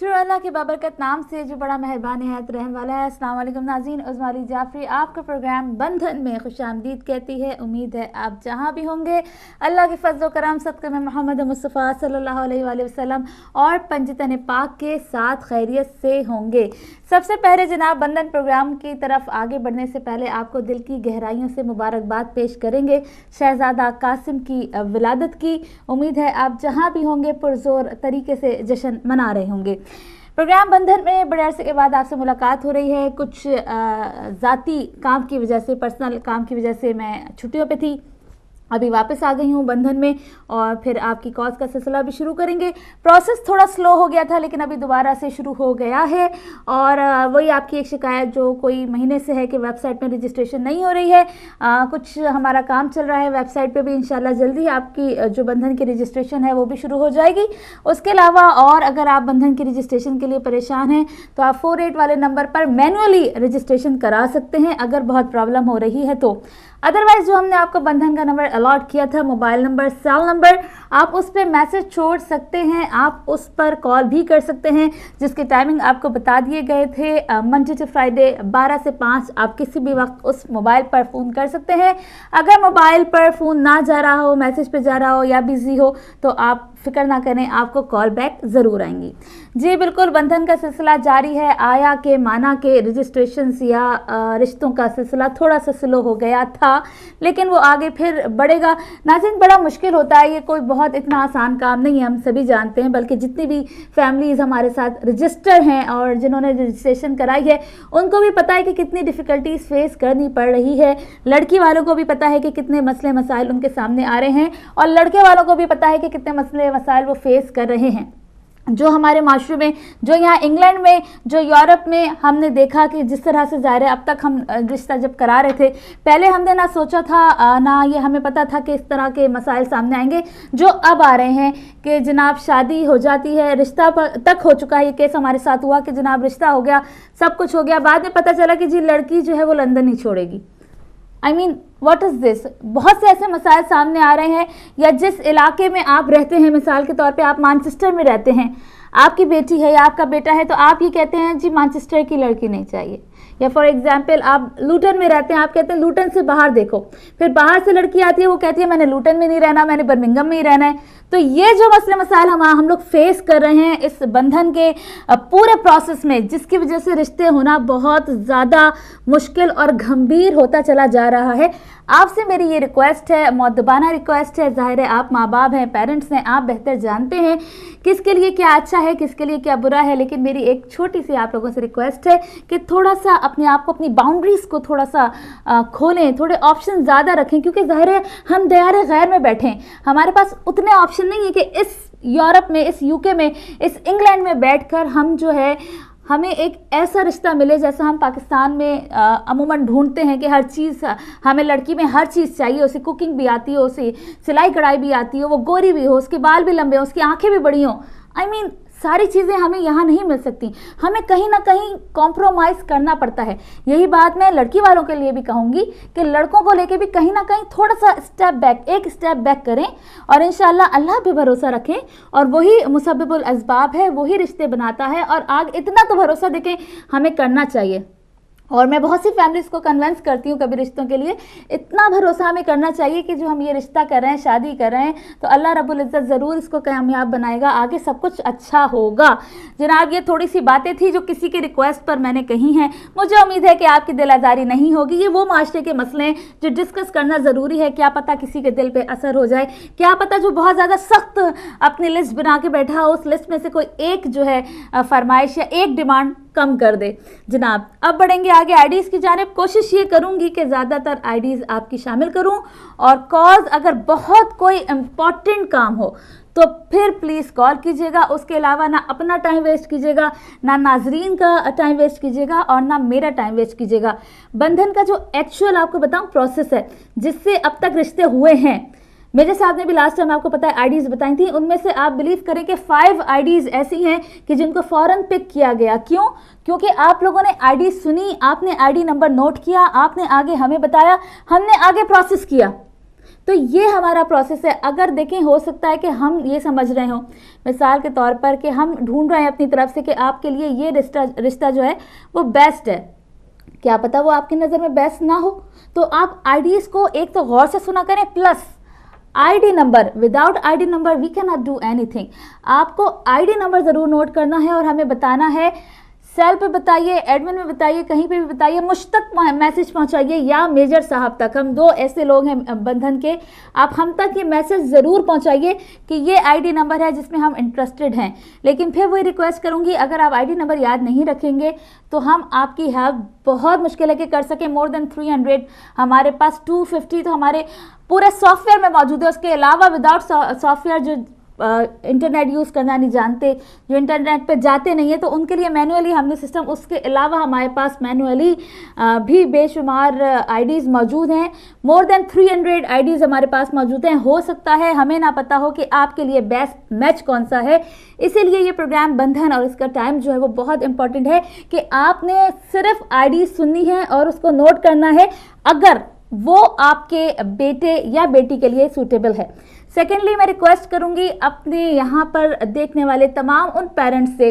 शुरू अल्लाह के बाबरकत नाम से जो बड़ा मेहरबान निहायत रहम वाला है। अस्सलाम वालेकुम नाज़रीन, उज़्मा जाफ़री आपका प्रोग्राम बंधन में खुशामदीद कहती है। उम्मीद है आप जहाँ भी होंगे अल्लाह के फज़्ल करम सदक़े में मोहम्मद मुस्तफ़ा सल्लल्लाहु अलैहि वसल्लम और पंजतन पाक के साथ खैरियत से होंगे। सबसे पहले जनाब बंधन प्रोग्राम की तरफ आगे बढ़ने से पहले आपको दिल की गहराइयों से मुबारकबाद पेश करेंगे शहज़ादा कासिम की विलादत की। उम्मीद है आप जहाँ भी होंगे पुरजोर तरीके से जश्न मना रहे होंगे। प्रोग्राम बंधन में बड़े अरसे के बाद आपसे मुलाकात हो रही है। कुछ ज़ाती काम की वजह से, पर्सनल काम की वजह से मैं छुट्टियों पे थी, अभी वापस आ गई हूँ बंधन में और फिर आपकी कॉल्स का सिलसिला भी शुरू करेंगे। प्रोसेस थोड़ा स्लो हो गया था लेकिन अभी दोबारा से शुरू हो गया है और वही आपकी एक शिकायत जो कोई महीने से है कि वेबसाइट में रजिस्ट्रेशन नहीं हो रही है। कुछ हमारा काम चल रहा है वेबसाइट पे भी, इंशाल्लाह जल्दी आपकी जो बंधन की रजिस्ट्रेशन है वो भी शुरू हो जाएगी। उसके अलावा और अगर आप बंधन की रजिस्ट्रेशन के लिए परेशान हैं तो आप 48 वाले नंबर पर मैनुअली रजिस्ट्रेशन करा सकते हैं अगर बहुत प्रॉब्लम हो रही है तो। अदरवाइज जो हमने आपको बंधन का नंबर अलॉट किया था, मोबाइल नंबर, सेल नंबर, आप उस पर मैसेज छोड़ सकते हैं, आप उस पर कॉल भी कर सकते हैं जिसके टाइमिंग आपको बता दिए गए थे। मंडे टू फ्राइडे 12 से 5 आप किसी भी वक्त उस मोबाइल पर फ़ोन कर सकते हैं। अगर मोबाइल पर फ़ोन ना जा रहा हो, मैसेज पे जा रहा हो या बिज़ी हो तो आप फिक्र ना करें, आपको कॉल बैक ज़रूर आएंगी। जी बिल्कुल, बंधन का सिलसिला जारी है। आया के माना के रजिस्ट्रेशन या रिश्तों का सिलसिला थोड़ा सा स्लो हो गया था लेकिन वो आगे फिर बढ़ेगा। नाज़रीन, बड़ा मुश्किल होता है, ये कोई बहुत इतना आसान काम नहीं है, हम सभी जानते हैं। बल्कि जितनी भी फैमिलीज़ हमारे साथ रजिस्टर हैं और जिन्होंने रजिस्ट्रेशन कराई है उनको भी पता है कि कितनी डिफ़िकल्टीज फेस करनी पड़ रही है। लड़की वालों को भी पता है कि कितने मसले मसाइल उनके सामने आ रहे हैं और लड़के वालों को भी पता है कि कितने मसले मसाइल वो फेस कर रहे हैं। जो हमारे माशरे में, जो यहाँ इंग्लैंड में, जो यूरोप में हमने देखा कि जिस तरह से ज़ाहिर है अब तक हम रिश्ता जब करा रहे थे, पहले हमने ना सोचा था ना ये हमें पता था कि इस तरह के मसाइल सामने आएंगे जो अब आ रहे हैं कि जनाब शादी हो जाती है, रिश्ता तक हो चुका है। ये केस हमारे साथ हुआ कि जनाब रिश्ता हो गया, सब कुछ हो गया, बाद में पता चला कि जी लड़की जो है वो लंदन ही छोड़ेगी। I mean what is this. बहुत से ऐसे मसाइल सामने आ रहे हैं। या जिस इलाके में आप रहते हैं, मिसाल के तौर पे आप मैनचेस्टर में रहते हैं, आपकी बेटी है या आपका बेटा है तो आप ये कहते हैं जी मैनचेस्टर की लड़की नहीं चाहिए। या फॉर एग्जांपल आप लूटन में रहते हैं, आप कहते हैं लूटन से बाहर देखो। फिर बाहर से लड़की आती है, वो कहती है मैंने लूटन में नहीं रहना, मैंने बर्मिंघम में ही रहना है। तो ये जो मसले मसाइल हम लोग फेस कर रहे हैं इस बंधन के पूरे प्रोसेस में, जिसकी वजह से रिश्ते होना बहुत ज़्यादा मुश्किल और गंभीर होता चला जा रहा है। आपसे मेरी ये रिक्वेस्ट है, मुअद्दबाना रिक्वेस्ट है। ज़ाहिर है आप माँ बाप हैं, पेरेंट्स हैं, आप बेहतर जानते हैं किसके लिए क्या अच्छा है, किसके लिए क्या बुरा है। लेकिन मेरी एक छोटी सी आप लोगों से रिक्वेस्ट है कि थोड़ा सा अपने आप को, अपनी बाउंड्रीज़ को थोड़ा सा खोलें, थोड़े ऑप्शन ज़्यादा रखें। क्योंकि ज़ाहिर है हम दयारे गैर में बैठे हैं, हमारे पास उतने ऑप्शन नहीं है कि इस यूरोप में, इस यूके में, इस इंग्लैंड में बैठकर हम जो है हमें एक ऐसा रिश्ता मिले जैसा हम पाकिस्तान में अमूमन ढूंढते हैं कि हर चीज़, हमें लड़की में हर चीज़ चाहिए, उसे कुकिंग भी आती हो, उसे सिलाई कढ़ाई भी आती हो, वो गोरी भी हो, उसके बाल भी लंबे हो, उसकी आंखें भी बड़ी हों। आई मीन सारी चीज़ें हमें यहाँ नहीं मिल सकती, हमें कहीं ना कहीं कॉम्प्रोमाइज़ करना पड़ता है। यही बात मैं लड़की वालों के लिए भी कहूँगी कि लड़कों को लेके भी कहीं ना कहीं थोड़ा सा स्टेप बैक, एक स्टेप बैक करें और इंशाल्लाह अल्लाह पे भरोसा रखें। और वही मुसब्बिबुल अस्बाब है, वही रिश्ते बनाता है और आग इतना तो भरोसा देखें हमें करना चाहिए। और मैं बहुत सी फैमिलीज़ को कन्वेंस करती हूँ कभी रिश्तों के लिए, इतना भरोसा हमें करना चाहिए कि जो हम ये रिश्ता कर रहे हैं, शादी कर रहे हैं, तो अल्लाह रब्बुल इज़्ज़त ज़रूर इसको कामयाब बनाएगा, आगे सब कुछ अच्छा होगा। जनाब ये थोड़ी सी बातें थी जो किसी की रिक्वेस्ट पर मैंने कही हैं। मुझे उम्मीद है कि आपकी दिल आज़ारी नहीं होगी। ये वो माशरे के मसले हैं जो डिस्कस करना ज़रूरी है। क्या पता किसी के दिल पर असर हो जाए, क्या पता जो बहुत ज़्यादा सख्त अपनी लिस्ट बना के बैठा हो, उस लिस्ट में से कोई एक जो है फरमाइश या एक डिमांड कम कर दे। जनाब अब बढ़ेंगे आगे आईडीज़ की जानिब। कोशिश ये करूंगी कि ज़्यादातर आईडीज़ आपकी शामिल करूं और कॉल्स अगर बहुत कोई इम्पॉर्टेंट काम हो तो फिर प्लीज़ कॉल कीजिएगा। उसके अलावा ना अपना टाइम वेस्ट कीजिएगा, ना नाजरीन का टाइम वेस्ट कीजिएगा और ना मेरा टाइम वेस्ट कीजिएगा। बंधन का जो एक्चुअल आपको बताऊं प्रोसेस है जिससे अब तक रिश्ते हुए हैं, मेरे साथ ने भी लास्ट टाइम आपको पता है आईडीज़ बताई थी, उनमें से आप बिलीव करें कि 5 आईडीज़ ऐसी हैं कि जिनको फ़ौरन पिक किया गया। क्यों? क्योंकि आप लोगों ने आईडी सुनी, आपने आईडी नंबर नोट किया, आपने आगे हमें बताया, हमने आगे प्रोसेस किया। तो ये हमारा प्रोसेस है। अगर देखें, हो सकता है कि हम ये समझ रहे हों मिसाल के तौर पर कि हम ढूंढ रहे हैं अपनी तरफ से कि आपके लिए ये रिश्ता जो है वो बेस्ट है, क्या पता वो आपकी नज़र में बेस्ट ना हो। तो आप आईडीज को एक तो गौर से सुना करें, plus ID number, without ID number we can not do anything. आपको आईडी नंबर ज़रूर नोट करना है और हमें बताना है, सेल पे बताइए, एडमिन में बताइए, कहीं पे भी बताइए, मुझ तक मैसेज पहुंचाइए या मेजर साहब तक। हम दो ऐसे लोग हैं बंधन के, आप हम तक ये मैसेज ज़रूर पहुंचाइए कि ये आईडी नंबर है जिसमें हम इंटरेस्टेड हैं। लेकिन फिर वही रिक्वेस्ट करूंगी, अगर आप आईडी नंबर याद नहीं रखेंगे तो हम आपकी हेल्प बहुत मुश्किल है कि कर सकें। मोर देन 300 हमारे पास, 250 तो हमारे पूरे सॉफ्टवेयर में मौजूद है। उसके अलावा विदाउट सॉफ्टवेयर जो इंटरनेट यूज़ करना नहीं जानते, जो इंटरनेट पे जाते नहीं है, तो उनके लिए मैनुअली हमने सिस्टम, उसके अलावा हमारे पास मैनुअली भी बेशुमार आईडीज़ मौजूद हैं। मोर देन 300 आईडीज़ हमारे पास मौजूद हैं। हो सकता है हमें ना पता हो कि आपके लिए बेस्ट मैच कौन सा है, इसीलिए ये प्रोग्राम बंधन और इसका टाइम जो है वो बहुत इंपॉर्टेंट है कि आपने सिर्फ आईडी सुननी है और उसको नोट करना है अगर वो आपके बेटे या बेटी के लिए सूटेबल है। सेकेंडली, मैं रिक्वेस्ट करूंगी अपने यहाँ पर देखने वाले तमाम उन पेरेंट्स से,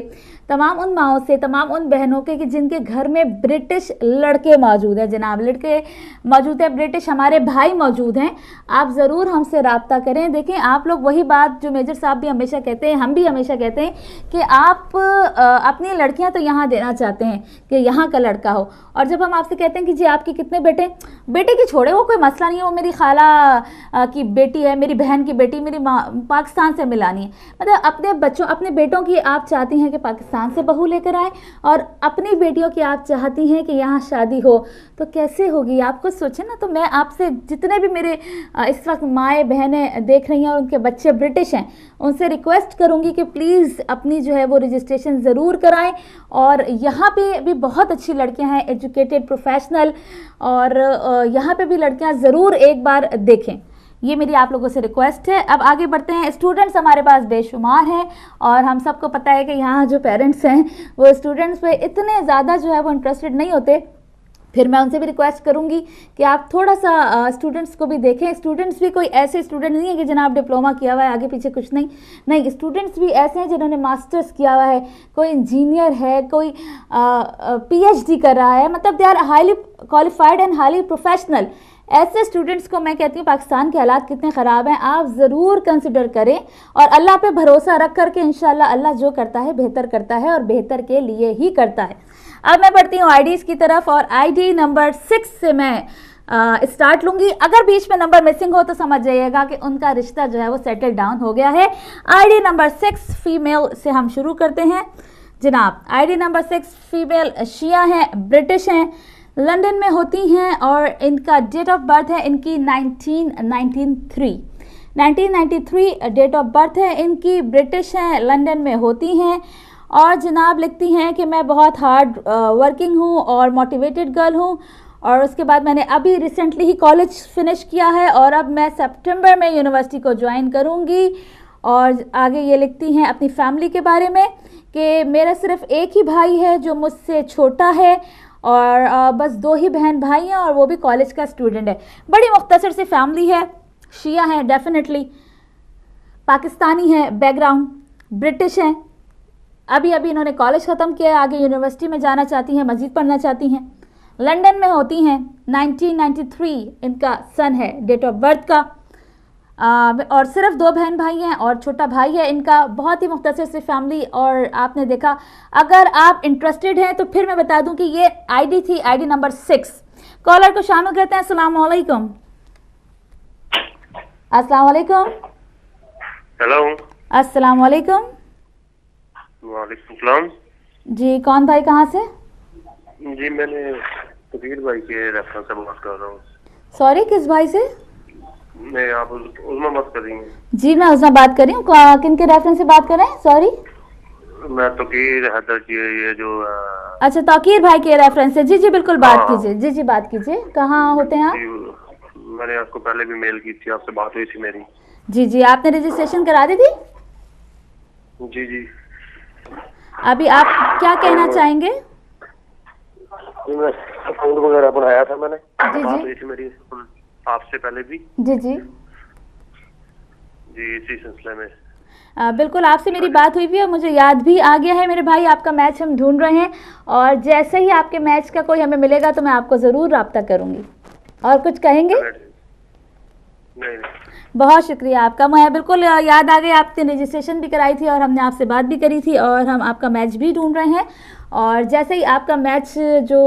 तमाम उन माओं से, तमाम उन बहनों के कि जिनके घर में ब्रिटिश लड़के मौजूद हैं, जनाब लड़के मौजूद हैं, ब्रिटिश हमारे भाई मौजूद हैं, आप ज़रूर हमसे रब्ता करें। देखें, आप लोग वही बात जो मेजर साहब भी हमेशा कहते हैं, हम भी हमेशा कहते हैं कि आप अपनी लड़कियां तो यहाँ देना चाहते हैं कि यहाँ का लड़का हो, और जब हम आपसे कहते हैं कि जी आपके कितने बेटे, बेटे की छोड़े, वो कोई मसला नहीं है, वो मेरी खाला की बेटी है, मेरी बहन की बेटी, मेरी माँ पाकिस्तान से मिलानी है, मतलब अपने बच्चों, अपने बेटों की आप चाहती हैं कि पाकिस्तान से बहू लेकर आए और अपनी बेटियों की आप चाहती हैं कि यहाँ शादी हो, तो कैसे होगी? आप खुद सोचें ना। तो मैं आपसे, जितने भी मेरे इस वक्त माएँ बहनें देख रही हैं और उनके बच्चे ब्रिटिश हैं, उनसे रिक्वेस्ट करूँगी कि प्लीज़ अपनी जो है वो रजिस्ट्रेशन ज़रूर कराएं। और यहाँ पे भी बहुत अच्छी लड़कियाँ हैं, एजुकेटेड, प्रोफेशनल, और यहाँ पे भी लड़कियाँ ज़रूर एक बार देखें। ये मेरी आप लोगों से रिक्वेस्ट है। अब आगे बढ़ते हैं। स्टूडेंट्स हमारे पास बेशुमार हैं और हम सबको पता है कि यहाँ जो पेरेंट्स हैं वो स्टूडेंट्स पे इतने ज़्यादा जो है वो इंटरेस्टेड नहीं होते। फिर मैं उनसे भी रिक्वेस्ट करूंगी कि आप थोड़ा सा स्टूडेंट्स को भी देखें। स्टूडेंट्स भी कोई ऐसे स्टूडेंट नहीं है कि जनाब डिप्लोमा किया हुआ है, आगे पीछे कुछ नहीं, नहीं, स्टूडेंट्स भी ऐसे हैं जिन्होंने मास्टर्स किया हुआ है, कोई इंजीनियर है, कोई PhD कर रहा है, मतलब they are highly qualified and highly professional. ऐसे स्टूडेंट्स को मैं कहती हूँ, पाकिस्तान के हालात कितने ख़राब हैं, आप ज़रूर कंसिडर करें और अल्लाह पे भरोसा रख करके इंशाल्लाह अल्लाह जो करता है बेहतर करता है और बेहतर के लिए ही करता है। अब मैं बढ़ती हूँ आईडीज़ की तरफ और आईडी नंबर 6 से मैं स्टार्ट लूँगी। अगर बीच में नंबर मिसिंग हो तो समझ जाइएगा कि उनका रिश्ता जो है वो सेटल डाउन हो गया है। आईडी नंबर 6 फीमेल से हम शुरू करते हैं जनाब। आईडी नंबर 6 फीमेल, शिया हैं, ब्रिटिश हैं, लंदन में होती हैं और इनका डेट ऑफ बर्थ है इनकी 1993 डेट ऑफ बर्थ है इनकी, ब्रिटिश हैं, लंदन में होती हैं और जनाब लिखती हैं कि मैं बहुत हार्ड वर्किंग हूँ और मोटिवेटेड गर्ल हूँ, और उसके बाद मैंने अभी रिसेंटली ही कॉलेज फिनिश किया है और अब मैं सितंबर में यूनिवर्सिटी को ज्वाइन करूँगी। और आगे ये लिखती हैं अपनी फैमिली के बारे में कि मेरा सिर्फ एक ही भाई है जो मुझसे छोटा है और बस 2 ही बहन भाई हैं और वो भी कॉलेज का स्टूडेंट है। बड़ी मुख्तसर सी फैमिली है, शिया है डेफिनेटली, पाकिस्तानी है बैकग्राउंड, ब्रिटिश हैं, अभी इन्होंने कॉलेज ख़त्म किया है, आगे यूनिवर्सिटी में जाना चाहती हैं, मज़ीद पढ़ना चाहती हैं, लंदन में होती हैं, 1993 इनका सन है डेट ऑफ बर्थ का, और सिर्फ 2 बहन भाई हैं और छोटा भाई है इनका। बहुत ही मुख्तसर सी फैमिली। और आपने देखा, अगर आप इंटरेस्टेड हैं तो फिर मैं बता दूं कि ये आईडी थी, आईडी नंबर 6। कॉलर को शामिल करते हैं। अस्सलाम वालेकुम। अस्सलाम वालेकुम। हेलो। अस्सलाम वालेकुम। वालेकुम सलाम। जी, कौन भाई, कहाँ से? जी, मैंने तकीर भाई के रेफरेंस से बात कर रहा हूँ। सॉरी, किस भाई से? मैं, आप उज़मा बात कर रही हैं? जी, मैं उज़मा बात कर रही हूँ। किन के रेफरेंस से बात कर रहे हैं? सॉरी, मैं तकीर हैदर की, ये जो अच्छा, तकीर भाई के रेफरेंस से। जी जी बिल्कुल, बात कीजिए। जी जी, बात कीजिए। कहाँ होते हैं आप? मैंने आपको पहले भी मेल की थी, आपसे बात हुई थी मेरी। जी जी, आपने रजिस्ट्रेशन करा दी थी? जी जी। अभी आप क्या कहना चाहेंगे? अकाउंट वगैरह बनाया था मैंने, जी बात जी हुई थी मेरी आपसे पहले भी। जी जी। जी इसी सिलसिले में। बिल्कुल आपसे मेरी बात हुई भी और मुझे याद भी आ गया है मेरे भाई, आपका मैच हम ढूंढ रहे हैं और जैसे ही आपके मैच का कोई हमें मिलेगा तो मैं आपको ज़रूर राब्ता करूंगी। और कुछ कहेंगे? नहीं। बहुत शुक्रिया आपका। मैं बिल्कुल याद आ गई, आपने रजिस्ट्रेशन भी कराई थी और हमने आपसे बात भी करी थी और हम आपका मैच भी ढूंढ रहे हैं। और जैसे ही आपका मैच जो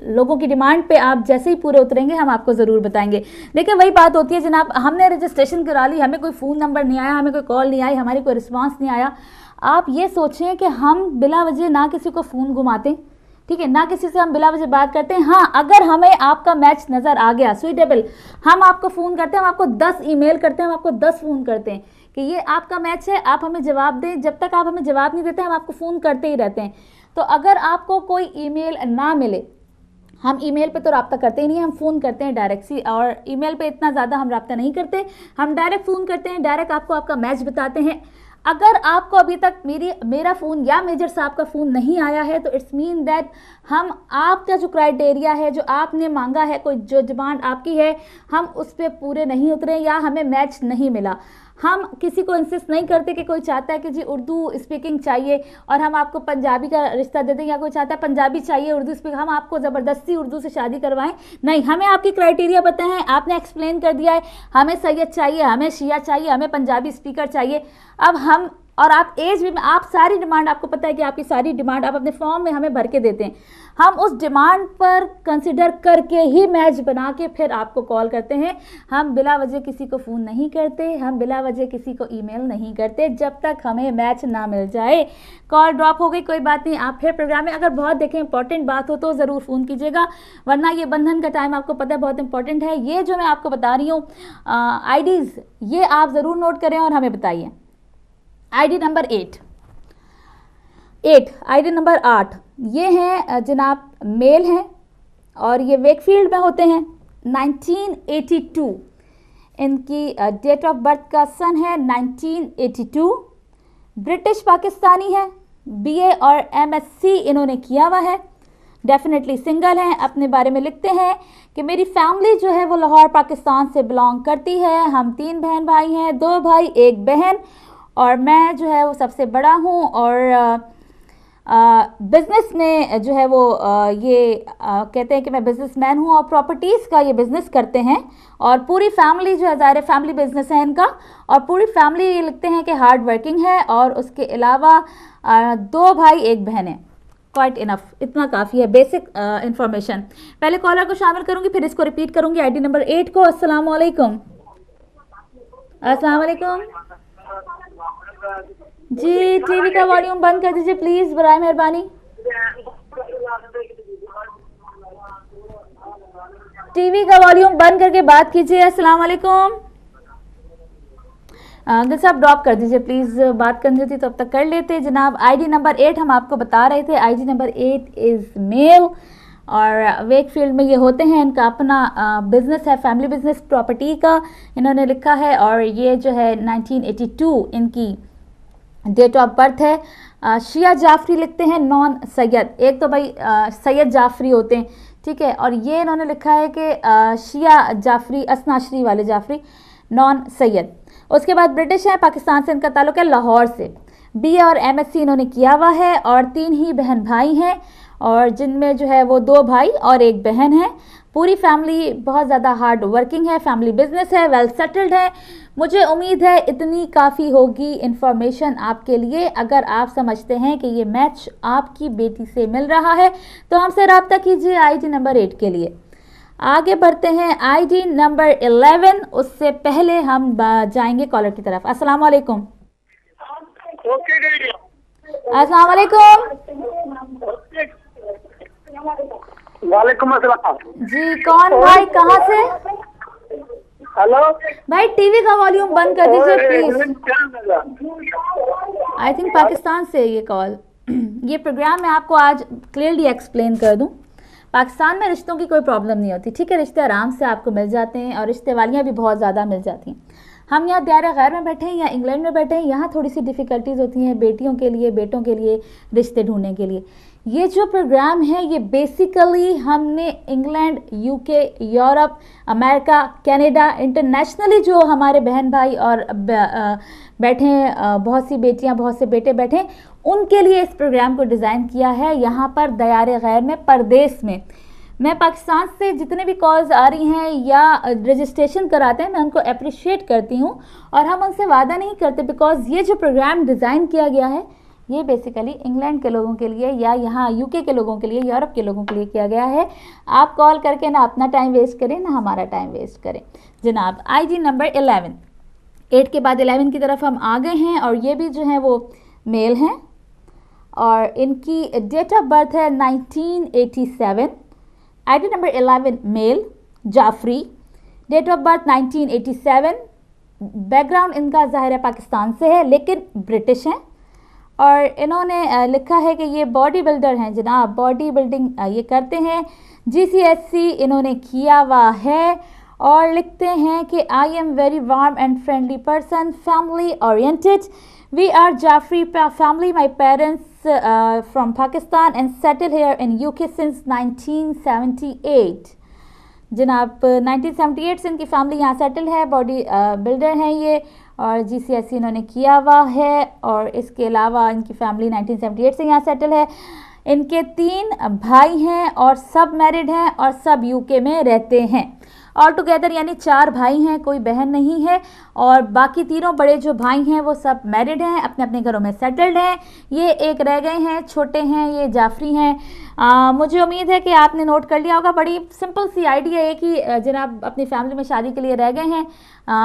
लोगों की डिमांड पे आप जैसे ही पूरे उतरेंगे हम आपको ज़रूर बताएंगे। लेकिन वही बात होती है जनाब, हमने रजिस्ट्रेशन करा ली, हमें कोई फ़ोन नंबर नहीं आया, हमें कोई कॉल नहीं आई, हमारी कोई रिस्पांस नहीं आया। आप ये सोचें कि हम बिला वजह ना किसी को फ़ोन घुमाते, ठीक है, ना किसी से हम बिला वजह बात करते हैं। हाँ, अगर हमें आपका मैच नज़र आ गया सुइटेबल, हम आपको फ़ोन करते हैं, हम आपको 10 ईमेल करते हैं, हम आपको 10 फ़ोन करते हैं कि ये आपका मैच है, आप हमें जवाब दें। जब तक आप हमें जवाब नहीं देते हम आपको फ़ोन करते ही रहते हैं। तो अगर आपको कोई ईमेल ना मिले, हम ईमेल पे तो रब्ता करते ही नहीं, हम फ़ोन करते हैं डायरेक्ट सी, और ईमेल पे इतना ज़्यादा हम रब्ता नहीं करते, हम डायरेक्ट फ़ोन करते हैं, डायरेक्ट आपको आपका मैच बताते हैं। अगर आपको अभी तक मेरा फ़ोन या मेजर साहब का फ़ोन नहीं आया है तो इट्स मीन दैट हम आपका जो क्राइटेरिया है, जो आपने मांगा है, कोई जो डिमांड आपकी है, हम उस पर पूरे नहीं उतरे या हमें मैच नहीं मिला। हम किसी को इंसिस्ट नहीं करते कि कोई चाहता है कि जी उर्दू स्पीकिंग चाहिए और हम आपको पंजाबी का रिश्ता दे दें, या कोई चाहता है पंजाबी चाहिए उर्दू स्पीकिंग, हम आपको ज़बरदस्ती उर्दू से शादी करवाएं। नहीं, हमें आपकी क्राइटेरिया पता है, आपने एक्सप्लेन कर दिया है, हमें सैयद चाहिए, हमें शिया चाहिए, हमें पंजाबी स्पीकर चाहिए। अब हम और आप एज भी, आप सारी डिमांड, आपको पता है कि आपकी सारी डिमांड आप अपने फॉर्म में हमें भर के देते हैं। हम उस डिमांड पर कंसिडर करके ही मैच बना के फिर आपको कॉल करते हैं। हम बिला वजह किसी को फ़ोन नहीं करते, हम बिला वजह किसी को ईमेल नहीं करते जब तक हमें मैच ना मिल जाए। कॉल ड्रॉप हो गई, कोई बात नहीं, आप फिर प्रोग्राम में अगर बहुत देखें इंपॉर्टेंट बात हो तो ज़रूर फ़ोन कीजिएगा, वरना ये बंधन का टाइम आपको पता है बहुत इंपॉर्टेंट है। ये जो मैं आपको बता रही हूँ आईडीज़, ये आप ज़रूर नोट करें और हमें बताइए। आईडी नंबर 8, आईडी नंबर 8, ये हैं जनाब मेल हैं और ये वेकफील्ड में होते हैं। 1982 इनकी डेट ऑफ बर्थ का सन है 1982। ब्रिटिश पाकिस्तानी है, बीए और एमएससी इन्होंने किया हुआ है। डेफिनेटली सिंगल हैं। अपने बारे में लिखते हैं कि मेरी फैमिली जो है वो लाहौर पाकिस्तान से बिलोंग करती है। हम 3 बहन भाई हैं, 2 भाई 1 बहन, और मैं जो है वो सबसे बड़ा हूँ। और बिज़नेस में जो है वो कहते हैं कि मैं बिज़नेसमैन हूँ और प्रॉपर्टीज़ का ये बिज़नेस करते हैं। और पूरी फैमिली जो है, ज़ाहिर फैमिली बिज़नेस है इनका, और पूरी फैमिली ये लिखते हैं कि हार्ड वर्किंग है। और उसके अलावा 2 भाई 1 बहन है। क्वाइट इनफ, इतना काफ़ी है बेसिक इंफॉर्मेशन। पहले कॉलर को शामिल करूँगी, फिर इसको रिपीट करूँगी। आईडी नंबर 8 को। अस्सलाम वालेकुम। अस्सलाम वालेकुम जी। टीवी का वॉल्यूम बंद कर दीजिए प्लीज, बराए मेहरबानी। टीवी का वॉल्यूम बंद करके बात कीजिए। अस्सलाम वालेकुम। अंकल साहब ड्रॉप कर दीजिए प्लीज, बात करनी थी तो अब तक कर लेते जनाब। आईडी नंबर 8 हम आपको बता रहे थे। आईडी नंबर 8 इज मेल और वेकफील्ड में ये होते हैं। इनका अपना बिजनेस है, फैमिली बिजनेस प्रॉपर्टी का इन्होंने लिखा है। और ये जो है 1982 इनकी डेट ऑफ बर्थ है। शिया जाफरी लिखते हैं, नॉन सैयद। एक तो भाई सैयद जाफरी होते हैं, ठीक है, और ये इन्होंने लिखा है कि शिया जाफरी, असनाशरी वाले जाफरी, नॉन सैयद। उसके बाद ब्रिटिश है, पाकिस्तान से इनका ताल्लुक है, लाहौर से। बीए और एमएससी इन्होंने किया हुआ है और 3 ही बहन भाई हैं, और जिनमें जो है वो 2 भाई और 1 बहन है। पूरी फैमिली बहुत ज़्यादा हार्ड वर्किंग है, फैमिली बिजनेस है, वेल सेटल्ड है। मुझे उम्मीद है इतनी काफ़ी होगी इन्फॉर्मेशन आपके लिए। अगर आप समझते हैं कि ये मैच आपकी बेटी से मिल रहा है तो हमसे रब्ता कीजिए आईडी नंबर 8 के लिए। आगे बढ़ते हैं आईडी नंबर 11। उससे पहले हम जाएंगे कॉलर की तरफ। अस्सलाम वालेकुम। अस्सलाम वालेकुम। वालेकुम अस्सलाम जी, कौन भाई, कहाँ से? हेलो भाई टीवी का वॉल्यूम बंद कर दीजिए प्लीज। आई थिंक पाकिस्तान से ये कॉल। ये प्रोग्राम मैं आपको आज क्लियरली एक्सप्लेन कर दूं। पाकिस्तान में रिश्तों की कोई प्रॉब्लम नहीं होती, ठीक है, रिश्ते आराम से आपको मिल जाते हैं और रिश्ते वालियाँ भी बहुत ज़्यादा मिल जाती हैं। हम यहाँ दायरा गैर में बैठे हैं या इंग्लैंड में बैठे हैं, यहाँ थोड़ी सी डिफ़िकल्टीज़ होती हैं बेटियों के लिए, बेटों के लिए रिश्ते ढूंढने के लिए। ये जो प्रोग्राम है ये बेसिकली हमने England, UK, Europe, America, Canada, internationally जो हमारे बहन भाई और बैठे हैं, बहुत सी बेटियां, बहुत से बेटे बैठे हैं, उनके लिए इस प्रोग्राम को डिज़ाइन किया है। यहाँ पर दायरे गैर में, परदेश में, मैं पाकिस्तान से जितने भी कॉल्स आ रही हैं या रजिस्ट्रेशन कराते हैं, मैं उनको अप्रिशिएट करती हूँ और हम उनसे वादा नहीं करते, बिकॉज़ ये जो प्रोग्राम डिज़ाइन किया गया है ये बेसिकली इंग्लैंड के लोगों के लिए या यहाँ यूके के लोगों के लिए, यूरोप के लोगों के लिए किया गया है। आप कॉल करके ना अपना टाइम वेस्ट करें ना हमारा टाइम वेस्ट करें। जनाब IG नंबर 11, 8 के बाद 11 की तरफ हम आ गए हैं और ये भी जो है वो मेल हैं और इनकी डेट ऑफ बर्थ है 1987। ID number 11 male, Jafri, date of birth 1987। Background इनका ज़ाहिर है पाकिस्तान से है लेकिन ब्रिटिश हैं और इन्होंने लिखा है कि ये बॉडी बिल्डर हैं जनाब, बॉडी बिल्डिंग ये करते हैं, GCSE इन्होंने किया हुआ है और लिखते हैं कि I am very warm and friendly person, family oriented, we are Jafri family, my parents from Pakistan and settle here in UK since 1978। जनाब 1978 से इनकी फैमिली यहाँ सेटल है, बॉडी बिल्डर हैं ये और GCSE इन्होंने किया हुआ है और इसके अलावा इनकी फैमिली 1978 से यहाँ सेटल है। इनके 3 भाई हैं और सब मैरिड हैं और सब UK में रहते हैं। ऑल टुगेदर यानी 4 भाई हैं, कोई बहन नहीं है और बाकी तीनों बड़े जो भाई हैं वो सब मैरिड हैं, अपने अपने घरों में सेटल्ड हैं। ये एक रह गए हैं, छोटे हैं, ये जाफरी हैं। मुझे उम्मीद है कि आपने नोट कर लिया होगा। बड़ी सिंपल सी आइडिया है कि जनाब अपनी फैमिली में शादी के लिए रह गए हैं।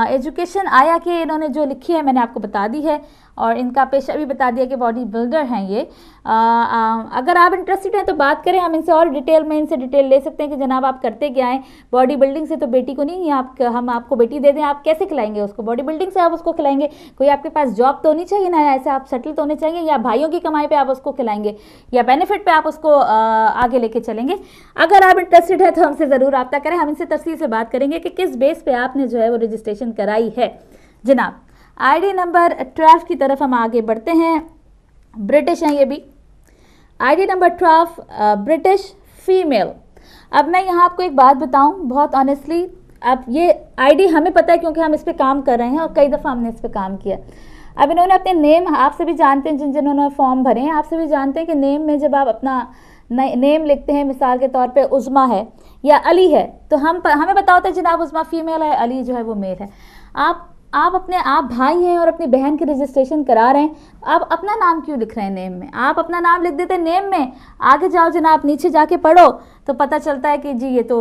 एजुकेशन आया कि इन्होंने जो लिखी है मैंने आपको बता दी है और इनका पेशा भी बता दिया कि बॉडी बिल्डर हैं ये। अगर आप इंटरेस्टेड हैं तो बात करें, हम इनसे और डिटेल में इनसे डिटेल ले सकते हैं कि जनाब आप करते क्या हैं। बॉडी बिल्डिंग से तो बेटी को नहीं, हम आपको बेटी दे दें, आप कैसे खिलाएंगे उसको? बॉडी बिल्डिंग से आप उसको खिलाएंगे। कोई आपके पास जॉब तो होनी चाहिए ना, ऐसे आप सेटल तो होने चाहिए, या भाइयों की कमाई पे आप उसको खिलाएंगे या बेनिफिट पे आप उसको आगे लेके चलेंगे। अगर आप इंटरेस्टेड है तो हमसे ज़रूर रब्ता करें, हम इनसे तफसील से बात करेंगे कि किस बेस पे आपने जो है वो रजिस्ट्रेशन कराई है। जनाब ID नंबर 12 की तरफ हम आगे बढ़ते हैं। ब्रिटिश हैं ये भी। ID number 12 British female. अब मैं यहाँ आपको एक बात बताऊँ बहुत ऑनेस्टली, अब ये ID हमें पता है क्योंकि हम इस पे काम कर रहे हैं और कई दफ़ा हमने इस पे काम किया। अब इन्होंने अपने नेम, आपसे भी जानते हैं जिन्होंने फॉर्म भरे हैं, आपसे भी जानते हैं कि नेम में जब आप अपना नेम लिखते हैं, मिसाल के तौर पे उज़मा है या अली है, तो हमें पता होता है जनाब उज़मा फीमेल है, अली जो है वो मेल है। आप भाई हैं और अपनी बहन की रजिस्ट्रेशन करा रहे हैं, आप अपना नाम क्यों लिख रहे हैं नेम में? आप अपना नाम लिख देते नेम में, आगे जाओ जनाब नीचे जाके पढ़ो तो पता चलता है कि जी ये तो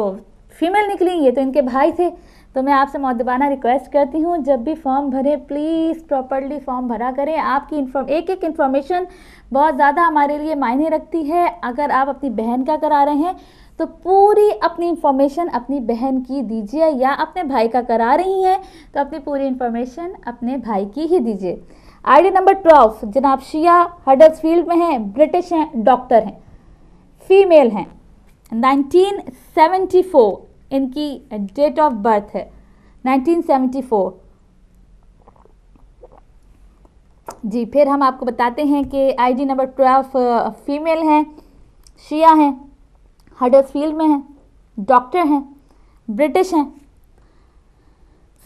फीमेल निकली, ये तो इनके भाई थे। तो मैं आपसे मुअद्दबाना रिक्वेस्ट करती हूँ, जब भी फॉर्म भरें प्लीज़ प्रॉपर्ली फॉर्म भरा करें। आपकी एक इन्फॉर्मेशन बहुत ज़्यादा हमारे लिए मायने रखती है। अगर आप अपनी बहन का करा रहे हैं तो पूरी अपनी इंफॉर्मेशन अपनी बहन की दीजिए, या अपने भाई का करा रही हैं तो अपनी पूरी इंफॉर्मेशन अपने भाई की ही दीजिए। ID नंबर 12 जनाब शिया, हडर्सफील्ड में हैं, ब्रिटिश हैं, डॉक्टर हैं, फीमेल हैं, 1974 इनकी डेट ऑफ बर्थ है, 1974 जी। फिर हम आपको बताते हैं कि ID नंबर 12 फीमेल हैं, शिया हैं, हडर्सफील्ड में हैं, डॉक्टर हैं, ब्रिटिश हैं,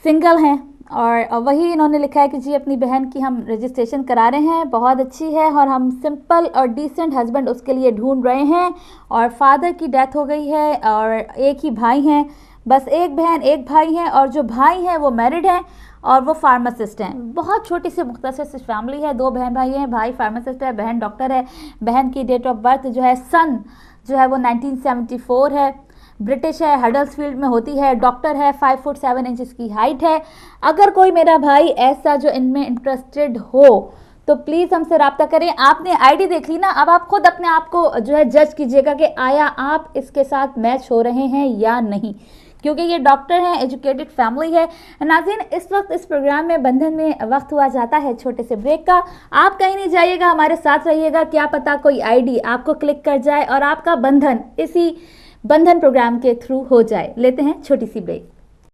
सिंगल हैं और वही इन्होंने लिखा है कि जी अपनी बहन की हम रजिस्ट्रेशन करा रहे हैं, बहुत अच्छी है और हम सिंपल और डिसेंट हस्बैंड उसके लिए ढूंढ रहे हैं और फादर की डेथ हो गई है और एक ही भाई हैं, बस एक बहन एक भाई हैं और जो भाई हैं वो मैरिड हैं और वो फार्मासिस्ट हैं। बहुत छोटी सी मुख्तसर सी फैमिली है, 2 बहन भाई हैं, भाई फार्मासिस्ट है, बहन डॉक्टर है। बहन की डेट ऑफ बर्थ जो है सन जो है वो 1974 है, ब्रिटिश है, हडर्सफील्ड में होती है, डॉक्टर है, 5 फुट 7 इंचेस की हाइट है। अगर कोई मेरा भाई ऐसा जो इनमें इंटरेस्टेड हो तो प्लीज़ हमसे रब्ता करें। आपने ID देख ली ना, अब आप खुद अपने आप को जो है जज कीजिएगा कि आया आप इसके साथ मैच हो रहे हैं या नहीं, क्योंकि ये डॉक्टर हैं, एजुकेटेड फैमिली है। नाज़रीन इस वक्त इस प्रोग्राम में बंधन में वक्त हुआ जाता है छोटे से ब्रेक का। आप कहीं नहीं जाइएगा, हमारे साथ रहिएगा, क्या पता कोई ID आपको क्लिक कर जाए और आपका बंधन इसी बंधन प्रोग्राम के थ्रू हो जाए। लेते हैं छोटी सी ब्रेक।